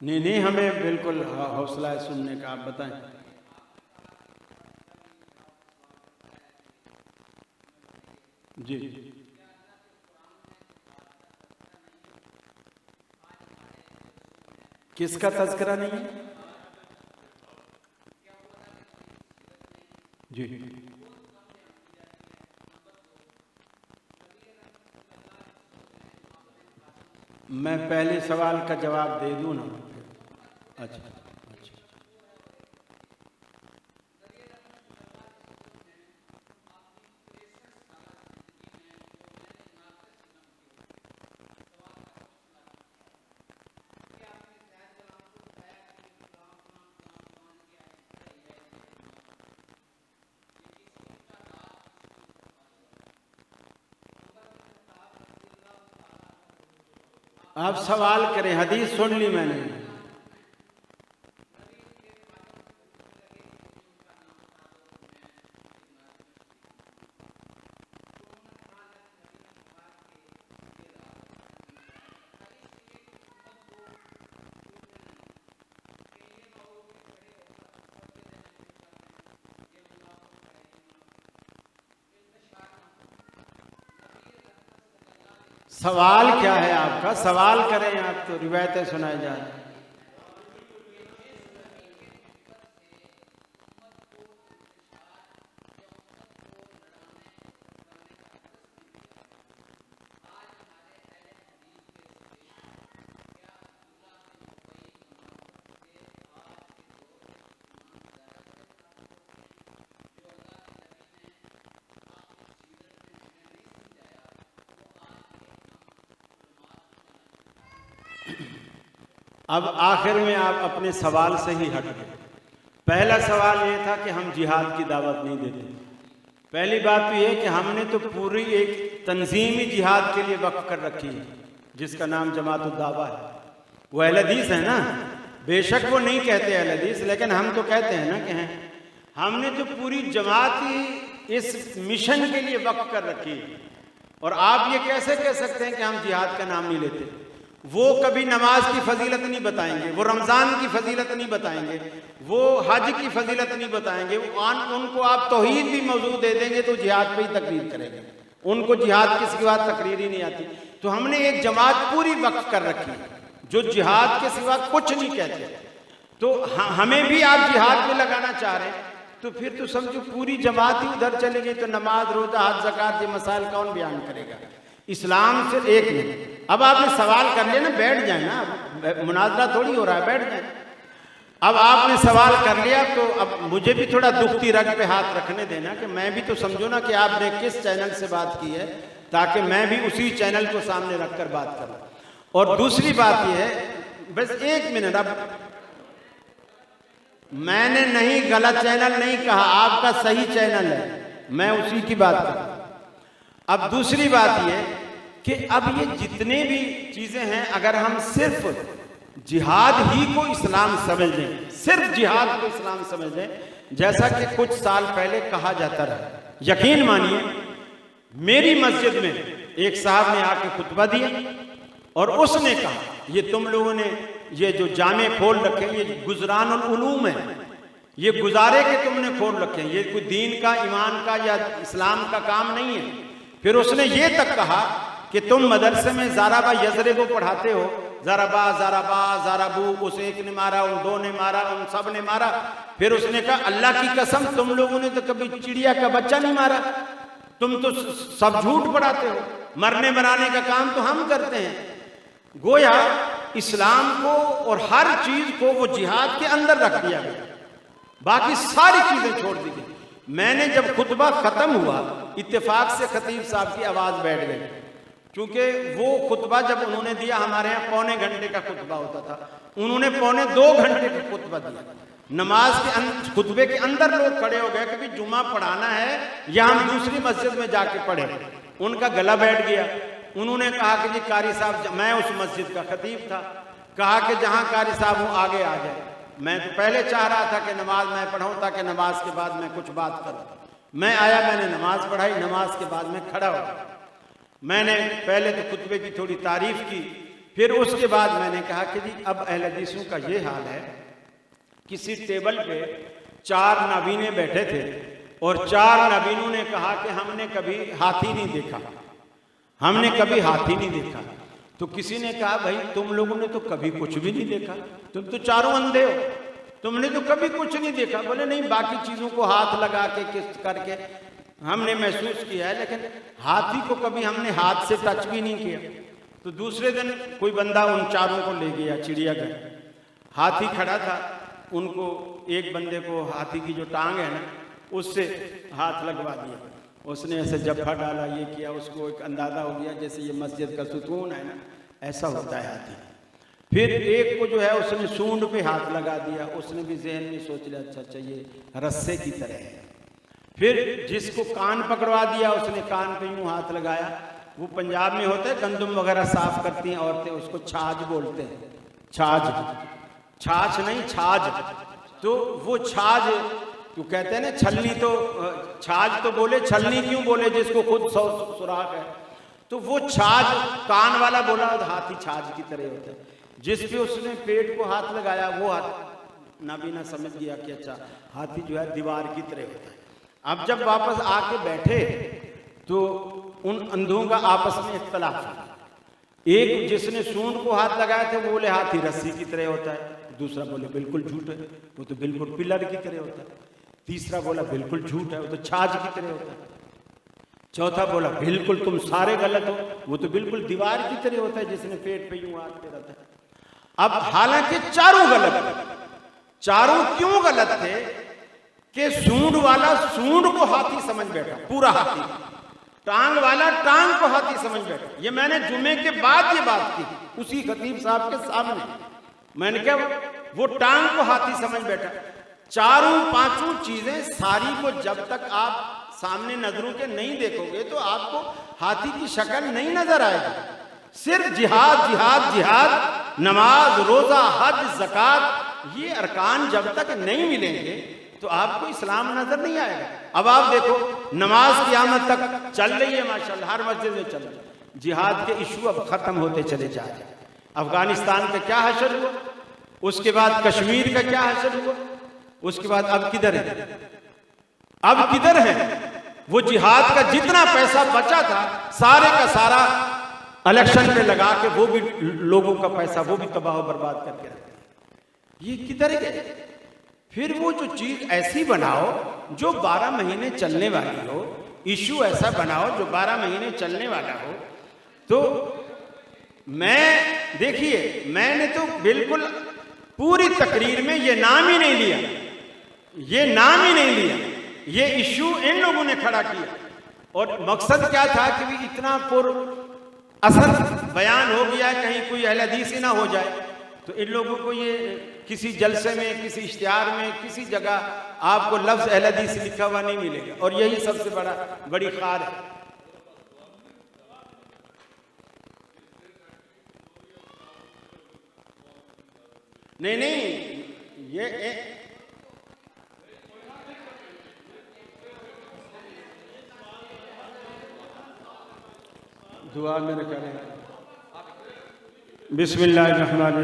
नहीं नहीं, हमें बिल्कुल हौसला है सुनने का, आप बताएं। जी, किसका तज़किरा नहीं है? जी, मैं पहले सवाल का जवाब दे दूं ना? अच्छा अच्छा, आप सवाल करें, हदीस सुन ली मैंने। सवाल क्या है आपका? सवाल करें आप, तो रिवायतें सुनाई जा रही। अब आखिर में आप अपने सवाल से ही हट गए। पहला सवाल ये था कि हम जिहाद की दावत नहीं देते। पहली बात तो ये कि हमने तो पूरी एक तंजीमी जिहाद के लिए वक्फ कर रखी है, जिसका नाम जमात उद दावा है। वो अहले हदीस है ना, बेशक वो नहीं कहते अहले हदीस, लेकिन हम तो कहते हैं ना कि हैं। हमने तो पूरी जमात ही इस मिशन के लिए वक्फ कर रखी है। और आप ये कैसे कह सकते हैं कि हम जिहाद का नाम नहीं लेते? वो कभी नमाज की फजीलत नहीं बताएंगे, वो रमज़ान की फजीलत नहीं बताएंगे, वो हज की फजीलत नहीं बताएंगे। उनको आप तौहीद भी मौजू दे देंगे तो जिहाद पे ही तकरीर करेंगे। उनको जिहाद के सिवा तकरीर ही नहीं आती। तो हमने एक जमात पूरी वक्फ कर रखी है जो जिहाद के सिवा कुछ नहीं कहते। तो हमें भी आप जिहाद में लगाना चाह रहे हैं, तो फिर तो समझो पूरी जमात ही उधर चली गई। तो नमाज, रोजा, हज, ज़कात ये मसाइल कौन बयान करेगा? इस्लाम से एक मिनट, अब आपने सवाल कर लिया ना, बैठ जाए ना, मुनाजरा थोड़ी हो रहा है, बैठ जाए। अब आपने सवाल कर लिया तो अब मुझे भी थोड़ा दुखती रग पे हाथ रखने देना कि मैं भी तो समझूं ना कि आपने किस चैनल से बात की है, ताकि मैं भी उसी चैनल को सामने रखकर बात करूं। और दूसरी बात यह है, बस एक मिनट, अब मैंने नहीं, गलत चैनल नहीं कहा, आपका सही चैनल है, मैं उसी की बात कर रहा हूं। अब दूसरी बात यह कि अब ये जितने भी चीजें हैं, अगर हम सिर्फ जिहाद ही को इस्लाम समझ लें, सिर्फ जिहाद को इस्लाम समझ लें, जैसा कि कुछ साल पहले कहा जाता रहा, यकीन मानिए मेरी मस्जिद में एक साहब ने आके खुतबा दिया और उसने कहा, ये तुम लोगों ने ये जो जामे खोल रखे, ये गुजरानुल उलूम है, ये गुजारे के तुमने खोल रखे हैं, ये कोई दीन का, ईमान का या इस्लाम का काम नहीं है। फिर उसने ये तक कहा कि तुम मदरसे में ज़ाराबा यजरे को पढ़ाते हो, ज़ाराबा ज़ाराबा ज़ाराबू, उस एक ने मारा, उन दो ने मारा, उन सब ने मारा। फिर उसने कहा अल्लाह की कसम तुम लोगों ने तो कभी चिड़िया का बच्चा नहीं मारा, तुम तो सब झूठ पढ़ाते हो, मरने मराने का काम तो हम करते हैं। गोया इस्लाम को और हर चीज को वो जिहाद के अंदर रख दिया गया, बाकी सारी चीजें छोड़ दी गई। मैंने जब खुतबा खत्म हुआ, इत्तेफाक से खतीब साहब की आवाज बैठ गई, क्योंकि वो खुतबा जब उन्होंने दिया, हमारे यहाँ पौने घंटे का खुतबा होता था, उन्होंने पौने 2 घंटे का खुतबा दिया। नमाज के खुतबे के अंदर लोग खड़े हो गए कि भाई जुमा पढ़ाना है या हम दूसरी मस्जिद में जाके पढ़े। उनका गला बैठ गया। उन्होंने कहा कि जी कारी साहब, मैं उस मस्जिद का खतीब था, कहा कि जहाँ कारी साहब हूँ आगे आ जाए। मैं तो पहले चाह रहा था कि नमाज मैं पढ़ाऊँ ताकि नमाज के बाद मैं कुछ बात करूँ। मैं आया, मैंने नमाज पढ़ाई, नमाज के बाद मैं खड़ा हो। मैंने पहले तो खुतबे की थोड़ी तारीफ की फिर उसके बाद मैंने कहा कि जी अब अहले हदीसों का ये हाल है, किसी टेबल पे 4 नाबीने बैठे थे और 4 नाबीनों ने कहा कि हमने कभी हाथी नहीं देखा, हमने कभी हाथी नहीं देखा। तो किसी ने कहा भाई तुम लोगों ने तो कभी कुछ भी नहीं देखा, तुम तो चारों अंधे हो, तुमने तो कभी कुछ नहीं देखा। बोले नहीं, बाकी चीज़ों को हाथ लगा के किस करके हमने महसूस किया है, लेकिन हाथी को कभी हमने हाथ से टच भी नहीं किया। तो दूसरे दिन कोई बंदा उन चारों को ले गया चिड़ियाघर, हाथी खड़ा था, उनको एक बंदे को हाथी की जो टांग है ना उससे हाथ लगवा दिया, उसने ऐसे जफ्फा डाला, ये किया, उसको एक अंदाज़ा हो गया जैसे ये मस्जिद का सुकून है ना, ऐसा होता है हाथी। फिर एक को जो है उसने सूंड पे हाथ लगा दिया, उसने भी जहन में सोच लिया अच्छा अच्छा ये रस्से की तरह है। फिर जिसको कान पकड़वा दिया उसने कान पे यूं हाथ लगाया, वो पंजाब में होता है गंदम वगैरह साफ करती हैं औरतें, उसको छाछ बोलते हैं, छाछ, छाछ नहीं छाछ। तो वो छाछ क्यों कहते हैं ना, छलनी तो छाछ तो बोले, छलनी क्यों बोले जिसको खुद सुराख है। तो वो छाछ कान वाला बोला, हाथी छाछ की तरह होता है। जिस पे उसने पेट को हाथ लगाया वो हाथ नाबीना समझ गया कि अच्छा हाथी जो है दीवार की तरह होता है। अब जब वापस आके बैठे तो उन अंधों का आपस में इख्तलाफ था। एक जिसने सूंड को हाथ लगाया था वो बोले हाथी रस्सी की तरह होता है, दूसरा बोले बिल्कुल झूठ है, वो तो बिल्कुल पिलर की तरह होता है। तीसरा बोला बिल्कुल झूठ है, वो तो छाछ की तरह होता है। चौथा बोला बिल्कुल तुम सारे गलत हो, वो तो बिल्कुल दीवार की तरह होता है जिसने पेट पे यूं हाथ पे रहता है। अब हालांकि चारों गलत, चारों क्यों गलत थे कि सूंड वाला सूंड को हाथी समझ बैठा, पूरा हाथी, टांग वाला टांग को हाथी समझ बैठा। ये मैंने जुमे के बाद ये बात की उसी खतीब साहब के सामने, मैंने कहा वो टांग को हाथी समझ बैठा। चारों पांचों चीजें सारी को जब तक आप सामने नजरों के नहीं देखोगे तो आपको हाथी की शक्ल नहीं नजर आएगी। सिर्फ जिहाद जिहाद जिहाद, नमाज रोजा हज ज़कात, ये अरकान जब तक नहीं मिलेंगे तो आपको इस्लाम नजर नहीं आएगा। अब आप देखो नमाज क़यामत तक चल रही है माशाल्लाह, हर मस्जिद में चल रही है। जिहाद के इशू अब खत्म होते चले जा रहे हैं। अफगानिस्तान का क्या हशर हुआ, उसके बाद कश्मीर का क्या हशर हुआ, उसके बाद अब किधर है, अब किधर है। वो जिहाद का जितना पैसा बचा था सारे का सारा इलेक्शन पे लगा के वो भी लोगों का पैसा वो भी तबाह बर्बाद करके रखते। ये किधर गए। फिर वो जो चीज ऐसी बनाओ जो 12 महीने चलने वाली हो, इशू ऐसा बनाओ जो 12 महीने चलने वाला हो। तो मैं देखिए मैंने तो बिल्कुल पूरी तकरीर में ये नाम ही नहीं लिया, ये नाम ही नहीं लिया, ये इशू इन लोगों ने खड़ा किया। और मकसद क्या था कि भी इतना पुर असर बयान हो गया है कहीं कोई अहले हदीस ही ना हो जाए। तो इन लोगों को ये किसी जलसे में, किसी इश्तिहार में, किसी जगह आपको लफ्ज अहले हदीस लिखा हुआ नहीं मिलेगा। और यही सबसे बड़ी खार है। नहीं ये दुआ में करें। बिस्मिल्लाहिर्रहमानिर्रहीम।